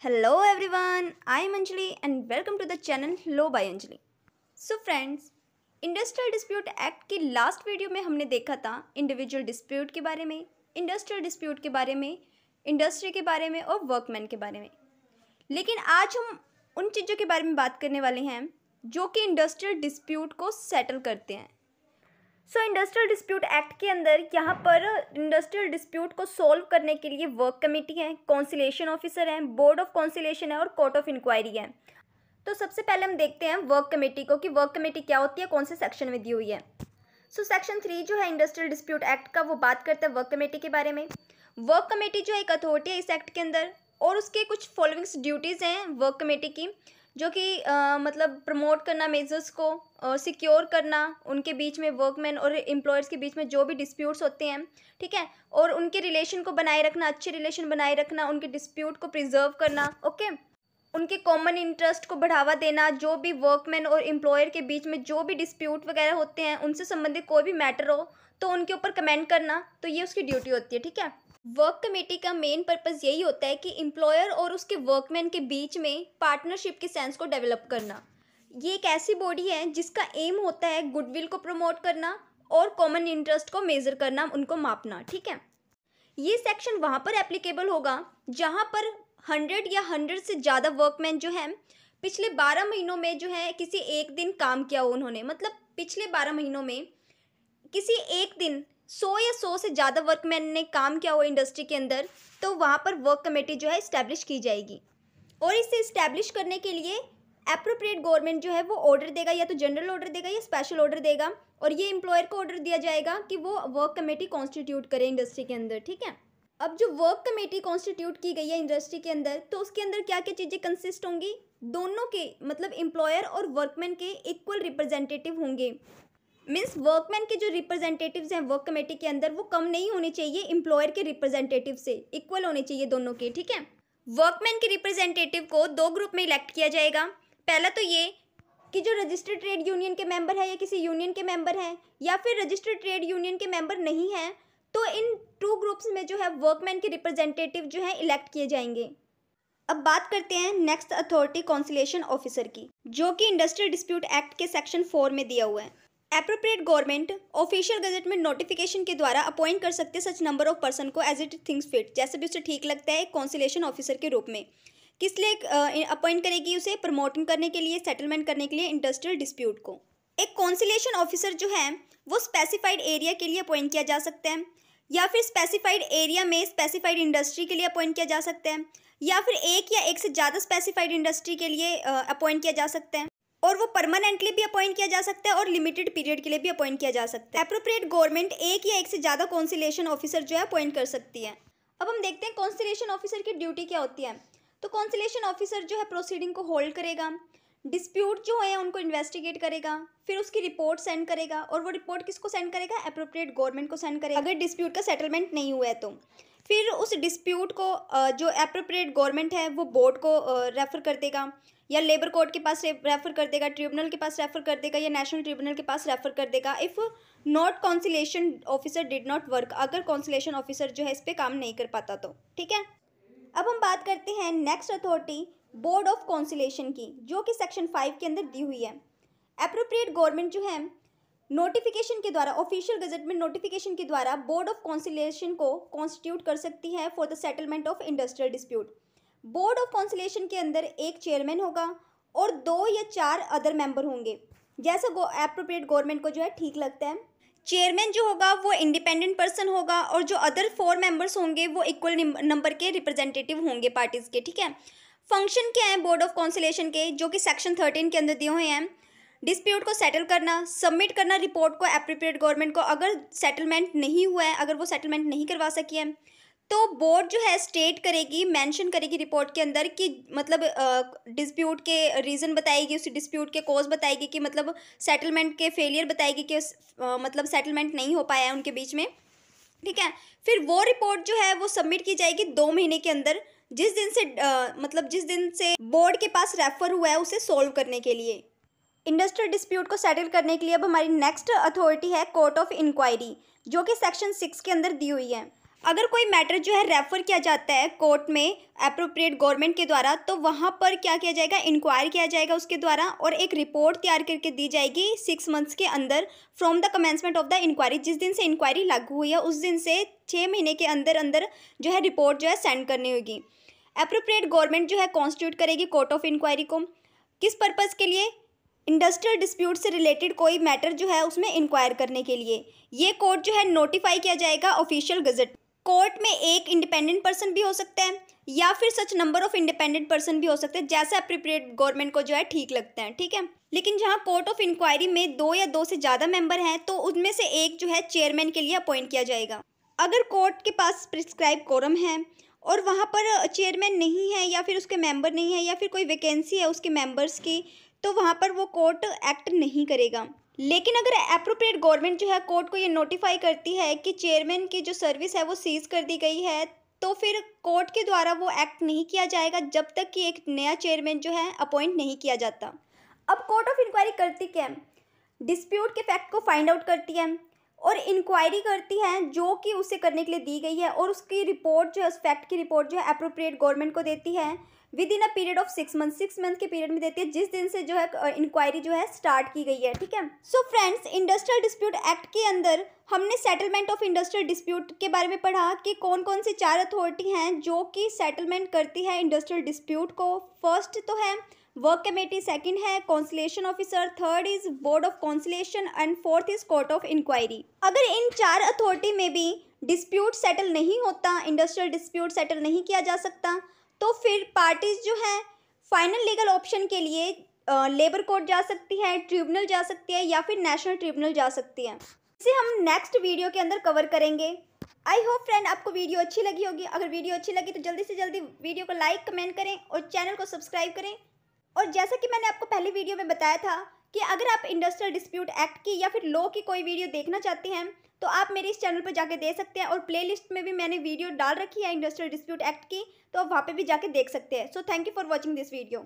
Hello everyone, I am Anjali and welcome to the channel Law by Anjali. So friends, industrial dispute act की last video में हमने देखा था individual dispute के बारे में, इंडस्ट्रियल डिस्प्यूट के बारे में, इंडस्ट्री के बारे में और वर्कमैन के बारे में। लेकिन आज हम उन चीज़ों के बारे में बात करने वाले हैं जो कि इंडस्ट्रियल डिस्प्यूट को सेटल करते हैं। इंडस्ट्रियल डिस्प्यूट एक्ट के अंदर यहाँ पर इंडस्ट्रियल डिस्प्यूट को सॉल्व करने के लिए वर्क कमेटी है, कॉन्सिलेशन ऑफिसर है, बोर्ड ऑफ कॉन्सिलेशन है और कोर्ट ऑफ इंक्वायरी है। तो सबसे पहले हम देखते हैं वर्क कमेटी को कि वर्क कमेटी क्या होती है, कौन से सेक्शन में दी हुई है। सेक्शन 3 जो है इंडस्ट्रियल डिस्प्यूट एक्ट का, वो बात करता है वर्क कमेटी के बारे में। वर्क कमेटी जो है एक अथॉरिटी है इस एक्ट के अंदर और उसके कुछ फॉलोइंग्स ड्यूटीज़ हैं वर्क कमेटी की, जो कि मतलब प्रमोट करना मेजर्स को, सिक्योर करना उनके बीच में, वर्कमैन और एम्प्लॉयर्स के बीच में जो भी डिस्प्यूट्स होते हैं, ठीक है, और उनके रिलेशन को बनाए रखना, अच्छे रिलेशन बनाए रखना, उनके डिस्प्यूट को प्रिजर्व करना, ओके, उनके कॉमन इंटरेस्ट को बढ़ावा देना, जो भी वर्कमैन और एम्प्लॉयर के बीच में जो भी डिस्प्यूट वगैरह होते हैं उनसे संबंधित कोई भी मैटर हो तो उनके ऊपर कमेंट करना, तो ये उसकी ड्यूटी होती है, ठीक है। वर्क कमेटी का मेन पर्पस यही होता है कि एम्प्लॉयर और उसके वर्कमैन के बीच में पार्टनरशिप के सेंस को डेवलप करना। ये एक ऐसी बॉडी है जिसका एम होता है गुडविल को प्रमोट करना और कॉमन इंटरेस्ट को मेजर करना, उनको मापना, ठीक है। ये सेक्शन वहाँ पर एप्लीकेबल होगा जहाँ पर 100 या 100 से ज़्यादा वर्कमैन जो हैं पिछले 12 महीनों में जो है किसी एक दिन काम किया हो उन्होंने, मतलब पिछले 12 महीनों में किसी एक दिन 100 या 100 से ज़्यादा वर्कमैन ने काम किया हो इंडस्ट्री के अंदर, तो वहाँ पर वर्क कमेटी जो है इस्टेब्लिश की जाएगी। और इसे इस्टेब्लिश करने के लिए एप्रोप्रिएट गवर्नमेंट जो है वो ऑर्डर देगा, या तो जनरल ऑर्डर देगा या स्पेशल ऑर्डर देगा, और ये एम्प्लॉयर को ऑर्डर दिया जाएगा कि वो वर्क कमेटी कॉन्स्टिट्यूट करे इंडस्ट्री के अंदर, ठीक है। अब जो वर्क कमेटी कॉन्स्टिट्यूट की गई है इंडस्ट्री के अंदर, तो उसके अंदर क्या क्या चीज़ें कंसिस्ट होंगी, दोनों के मतलब एम्प्लॉयर और वर्कमैन के इक्वल रिप्रेजेंटेटिव होंगे। मीन्स वर्कमैन के जो रिप्रेजेंटेटिव्स हैं वर्क कमेटी के अंदर वो कम नहीं होने चाहिए एम्प्लॉयर के रिप्रेजेंटेटिव से, इक्वल होने चाहिए दोनों के, ठीक है। वर्कमैन के रिप्रेजेंटेटिव को 2 ग्रुप में इलेक्ट किया जाएगा। पहला तो ये कि जो रजिस्टर्ड ट्रेड यूनियन के मेंबर है या किसी यूनियन के मेंबर हैं या फिर रजिस्टर्ड ट्रेड यूनियन के मेंबर नहीं हैं, तो इन 2 ग्रुप्स में जो है वर्कमैन के रिप्रेजेंटेटिव जो है इलेक्ट किए जाएंगे। अब बात करते हैं नेक्स्ट अथॉरिटी कॉन्सिलेशन ऑफिसर की, जो कि इंडस्ट्रियल डिस्प्यूट एक्ट के सेक्शन 4 में दिया हुआ है। एप्रोप्रिएट गवर्नमेंट ऑफिशियल गजट में नोटिफिकेशन के द्वारा अपॉइंट कर सकते सच नंबर ऑफ पर्सन को एज इट थिंग्स फिट, जैसे भी उसे ठीक लगता है कॉन्सिलेशन ऑफिसर के रूप में। किस लिए अपॉइंट करेगी उसे? प्रमोटिंग करने के लिए, सेटलमेंट करने के लिए इंडस्ट्रियल डिस्प्यूट को। एक कॉन्सिलेशन ऑफिसर जो है वो स्पेसिफाइड एरिया के लिए अपॉइंट किया जा सकता है, या फिर स्पेसिफाइड एरिया में स्पेसिफाइड इंडस्ट्री के लिए अपॉइंट किया जा सकता है, या फिर एक या एक से ज़्यादा स्पेसिफाइड इंडस्ट्री के लिए अपॉइंट किया जा सकता है, और वो परमानेंटली भी अपॉइंट किया जा सकता है और लिमिटेड पीरियड के लिए भी अपॉइंट किया जा सकता है। एप्रोप्रिएट गवर्नमेंट एक या एक से ज़्यादा कॉन्सिलेशन ऑफिसर जो है अपॉइंट कर सकती है। अब हम देखते हैं कॉन्सिलेशन ऑफिसर की ड्यूटी क्या होती है। तो कॉन्सिलेशन ऑफिसर जो है प्रोसीडिंग को होल्ड करेगा, डिस्प्यूट जो है उनको इन्वेस्टिगेट करेगा, फिर उसकी रिपोर्ट सेंड करेगा, और वो रिपोर्ट किसको सेंड करेगा? एप्रोप्रिएट गवर्नमेंट को सेंड करेगा अगर डिस्प्यूट का सेटलमेंट नहीं हुआ है तो। फिर उस डिस्प्यूट को जो एप्रोप्रिएट गवर्नमेंट है वो बोर्ड को रेफर कर देगा, या लेबर कोर्ट के पास रेफर कर देगा, ट्रिब्यूनल के पास रेफर कर देगा, या नेशनल ट्रिब्यूनल के पास रेफर कर देगा if not conciliation officer did not work, अगर कॉन्सिलेशन ऑफिसर जो है इस पर काम नहीं कर पाता तो, ठीक है। अब हम बात करते हैं next authority board of conciliation की, जो कि सेक्शन 5 के अंदर दी हुई है। एप्रोप्रिएट गवर्नमेंट जो है नोटिफिकेशन के द्वारा, ऑफिशियल गजट में नोटिफिकेशन के द्वारा बोर्ड ऑफ कॉन्सिलेशन को कॉन्स्टिट्यूट कर सकती है for the settlement of industrial dispute. Board of conciliation के अंदर एक चेयरमैन होगा और 2 या 4 अदर मेंबर होंगे, जैसा एप्रोप्रिएट गवर्नमेंट को जो है ठीक लगता है। चेयरमैन जो होगा वो इंडिपेंडेंट पर्सन होगा, और जो अदर 4 मेंबर्स होंगे वो इक्वल नंबर के रिप्रेजेंटेटिव होंगे पार्टीज़ के, ठीक है। फंक्शन क्या है बोर्ड ऑफ कॉन्सिलेशन के, जो कि सेक्शन 13 के अंदर दिए हुए हैं। डिस्प्यूट को सेटल करना, सबमिट करना रिपोर्ट को एप्रोप्रिएट गवर्नमेंट को, अगर सेटलमेंट नहीं हुआ है, अगर वो सेटलमेंट नहीं करवा सकी है तो बोर्ड जो है स्टेट करेगी, मेंशन करेगी रिपोर्ट के अंदर कि मतलब डिस्प्यूट के रीज़न बताएगी, उसी डिस्प्यूट के कॉज बताएगी कि मतलब सेटलमेंट के फेलियर बताएगी कि मतलब सेटलमेंट नहीं हो पाया है उनके बीच में, ठीक है। फिर वो रिपोर्ट जो है वो सबमिट की जाएगी 2 महीने के अंदर, जिस दिन से मतलब जिस दिन से बोर्ड के पास रेफर हुआ है उसे सॉल्व करने के लिए, इंडस्ट्रियल डिस्प्यूट को सेटल करने के लिए। अब हमारी नेक्स्ट अथॉरिटी है कोर्ट ऑफ इंक्वायरी, जो कि सेक्शन 6 के अंदर दी हुई है। अगर कोई मैटर जो है रेफ़र किया जाता है कोर्ट में एप्रोप्रिएट गवर्नमेंट के द्वारा, तो वहाँ पर क्या किया जाएगा, इंक्वायर किया जाएगा उसके द्वारा और एक रिपोर्ट तैयार करके दी जाएगी 6 मंथ्स के अंदर from the commencement of the inquiry. जिस दिन से इंक्वायरी लागू हुई है उस दिन से 6 महीने के अंदर अंदर जो है रिपोर्ट जो है सेंड करनी होगी। एप्रोप्रिएट गवर्नमेंट जो है कॉन्स्टिट्यूट करेगी कोर्ट ऑफ इंक्वायरी को। किस पर्पज़ के लिए? इंडस्ट्रियल डिस्प्यूट से रिलेटेड कोई मैटर जो है उसमें इंक्वायर करने के लिए। ये कोर्ट जो है नोटिफाई किया जाएगा ऑफिशियल गजट। कोर्ट में एक इंडिपेंडेंट पर्सन भी हो सकता है या फिर सच नंबर ऑफ इंडिपेंडेंट पर्सन भी हो सकते हैं, जैसे एप्रोप्रिएट गवर्नमेंट को जो है ठीक लगता है, ठीक है। लेकिन जहां कोर्ट ऑफ इंक्वायरी में 2 या 2 से ज़्यादा मेंबर हैं तो उनमें से एक जो है चेयरमैन के लिए अपॉइंट किया जाएगा। अगर कोर्ट के पास प्रिस्क्राइब कोरम है और वहाँ पर चेयरमैन नहीं है या फिर उसके मेंबर नहीं है या फिर कोई वैकेंसी है उसके मेंबर्स की, तो वहाँ पर वो कोर्ट एक्ट नहीं करेगा। लेकिन अगर एप्रोप्रिएट गवर्नमेंट जो है कोर्ट को ये नोटिफाई करती है कि चेयरमैन की जो सर्विस है वो सीज कर दी गई है, तो फिर कोर्ट के द्वारा वो एक्ट नहीं किया जाएगा जब तक कि एक नया चेयरमैन जो है अपॉइंट नहीं किया जाता। अब कोर्ट ऑफ इंक्वायरी करती क्या है? डिस्प्यूट के फैक्ट को फाइंड आउट करती है और इंक्वायरी करती है जो कि उसे करने के लिए दी गई है, और उसकी रिपोर्ट जो है, उस फैक्ट की रिपोर्ट जो है एप्रोप्रिएट गवर्नमेंट को देती है with in a period of 6 month. 6 month के पीरियड में देती है जिस दिन से जो है इंक्वायरी जो है स्टार्ट की गई है, ठीक है। So friends, industrial dispute act के अंदर हमने सेटलमेंट ऑफ इंडस्ट्रियल डिस्प्यूट के बारे में पढ़ा कि कौन कौन सी 4 अथॉरिटी हैं जो कि सेटलमेंट करती है इंडस्ट्रियल डिस्प्यूट को। फर्स्ट तो है वर्क कमेटी, सेकंड है conciliation officer, third is board of conciliation and fourth is court of inquiry. अगर इन 4 अथॉरिटी में भी डिस्प्यूट सेटल नहीं होता, इंडस्ट्रियल डिस्प्यूट सेटल नहीं किया जा सकता, तो फिर पार्टीज जो हैं फाइनल लीगल ऑप्शन के लिए लेबर कोर्ट जा सकती है, ट्रिब्यूनल जा सकती है या फिर नेशनल ट्रिब्यूनल जा सकती है। इसे हम नेक्स्ट वीडियो के अंदर कवर करेंगे। आई होप फ्रेंड आपको वीडियो अच्छी लगी होगी। अगर वीडियो अच्छी लगी तो जल्दी से जल्दी वीडियो को लाइक कमेंट करें और चैनल को सब्सक्राइब करें। और जैसा कि मैंने आपको पहले वीडियो में बताया था कि अगर आप इंडस्ट्रियल डिस्प्यूट एक्ट की या फिर लॉ की कोई वीडियो देखना चाहते हैं तो आप मेरे इस चैनल पर जाके देख सकते हैं, और प्लेलिस्ट में भी मैंने वीडियो डाल रखी है इंडस्ट्रियल डिस्प्यूट एक्ट की, तो आप वहाँ पे भी जाके देख सकते हैं। So thank you for watching this video.